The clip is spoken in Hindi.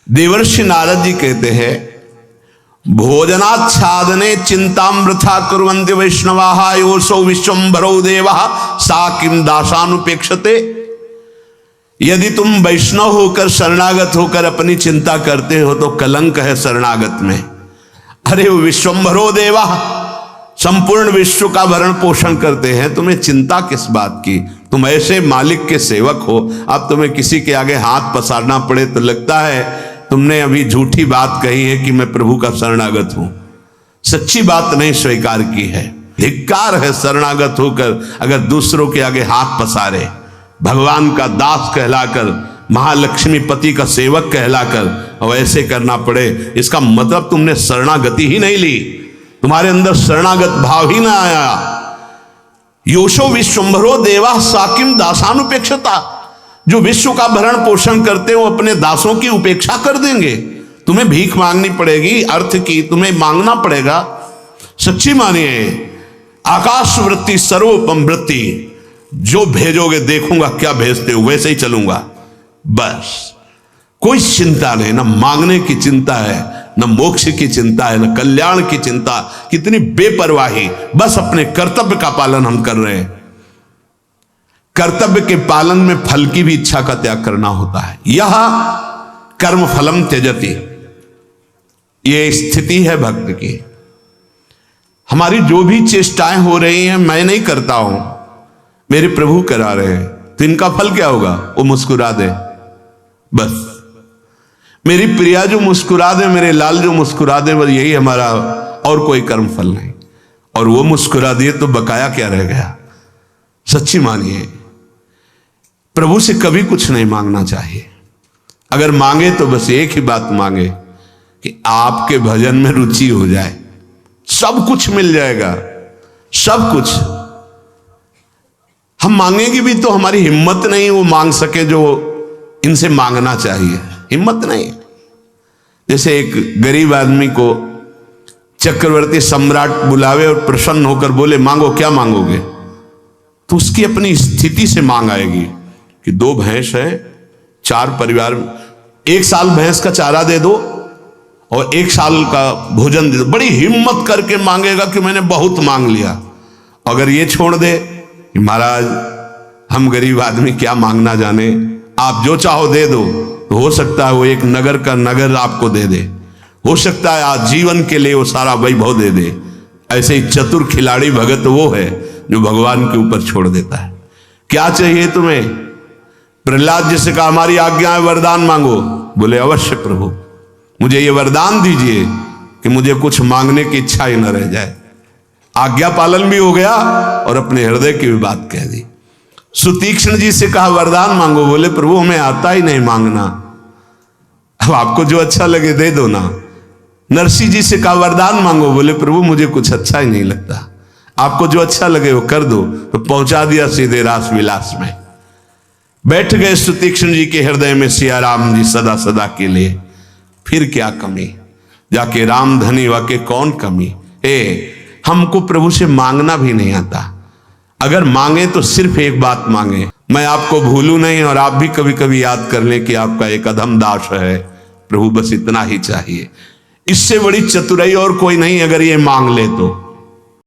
देवर्षि नारद जी कहते हैं, भोजनाच्छादने चिंतामृथा कुर्वन्ति वैष्णवाः योऽसौ विश्वम्भरो देवः सा किं दासानुपेक्षते। यदि तुम वैष्णव होकर शरणागत होकर अपनी चिंता करते हो तो कलंक है शरणागत में। अरे वो विश्वम्भरो देवा, संपूर्ण विश्व का भरण पोषण करते हैं, तुम्हें चिंता किस बात की। तुम ऐसे मालिक के सेवक हो, अब तुम्हें किसी के आगे हाथ पसारना पड़े तो लगता है तुमने अभी झूठी बात कही है कि मैं प्रभु का शरणागत हूं, सच्ची बात नहीं स्वीकार की है। धिक्कार है शरणागत होकर अगर दूसरों के आगे हाथ पसारे। भगवान का दास कहलाकर, महालक्ष्मी पति का सेवक कहलाकर और ऐसे करना पड़े, इसका मतलब तुमने शरणागति ही नहीं ली, तुम्हारे अंदर शरणागत भाव ही ना आया। योशो विश्वम्भरो देवा साकिम दासानुपेक्षता। जो विश्व का भरण पोषण करते हो अपने दासों की उपेक्षा कर देंगे। तुम्हें भीख मांगनी पड़ेगी, अर्थ की तुम्हें मांगना पड़ेगा। सच्ची मानिए, आकाश वृत्ति सर्वोपम वृत्ति, जो भेजोगे देखूंगा क्या भेजते हो, वैसे ही चलूंगा। बस कोई चिंता नहीं, ना मांगने की चिंता है, न मोक्ष की चिंता है, न कल्याण की चिंता। कितनी बेपरवाही, बस अपने कर्तव्य का पालन हम कर रहे हैं। कर्तव्य के पालन में फल की भी इच्छा का त्याग करना होता है। यह कर्म फलम त्यजति, यह स्थिति है भक्त की। हमारी जो भी चेष्टाएं हो रही हैं मैं नहीं करता हूं, मेरे प्रभु करा रहे हैं, तो इनका फल क्या होगा? वो मुस्कुरा दे बस। मेरी प्रिया जो मुस्कुरा दे, मेरे लाल जो मुस्कुरा दे, बस यही हमारा, और कोई कर्म फल नहीं। और वो मुस्कुरा दिए तो बकाया क्या रह गया? सच्ची मानिए, प्रभु से कभी कुछ नहीं मांगना चाहिए। अगर मांगे तो बस एक ही बात मांगे कि आपके भजन में रुचि हो जाए, सब कुछ मिल जाएगा, सब कुछ। हम मांगेंगे भी तो हमारी हिम्मत नहीं वो मांग सके जो इनसे मांगना चाहिए, हिम्मत नहीं। जैसे एक गरीब आदमी को चक्रवर्ती सम्राट बुलावे और प्रसन्न होकर बोले मांगो, क्या मांगोगे? तो उसकी अपनी स्थिति से मांग आएगी कि 2 भैंस है, 4 परिवार, 1 साल भैंस का चारा दे दो और 1 साल का भोजन दे दो। बड़ी हिम्मत करके मांगेगा कि मैंने बहुत मांग लिया। अगर ये छोड़ दे कि महाराज हम गरीब आदमी क्या मांगना जाने, आप जो चाहो दे दो, तो हो सकता है वो एक नगर का नगर आपको दे दे, हो सकता है आज जीवन के लिए वो सारा वैभव दे दे। ऐसे ही चतुर खिलाड़ी भगत वो है जो भगवान के ऊपर छोड़ देता है। क्या चाहिए तुम्हें? प्रहलाद जी से कहा हमारी आज्ञा है, वरदान मांगो। बोले अवश्य प्रभु, मुझे ये वरदान दीजिए कि मुझे कुछ मांगने की इच्छा ही न रह जाए। आज्ञा पालन भी हो गया और अपने हृदय की भी बात कह दी। सुतीक्ष्ण जी से कहा वरदान मांगो। बोले प्रभु हमें आता ही नहीं मांगना, अब आपको जो अच्छा लगे दे दो ना। नरसिंह जी से कहा वरदान मांगो। बोले प्रभु मुझे कुछ अच्छा ही नहीं लगता, आपको जो अच्छा लगे वो कर दो। तो पहुंचा दिया सीधे रास विलास में। बैठ गए सुतीक्ष्ण जी के हृदय में सिया राम जी सदा सदा के लिए। फिर क्या कमी, जाके राम धनी वाके कौन कमी। हमको प्रभु से मांगना भी नहीं आता। अगर मांगे तो सिर्फ एक बात मांगे, मैं आपको भूलूं नहीं और आप भी कभी कभी याद कर लें कि आपका एक अधम दास है प्रभु, बस इतना ही चाहिए। इससे बड़ी चतुराई और कोई नहीं अगर ये मांग ले तो।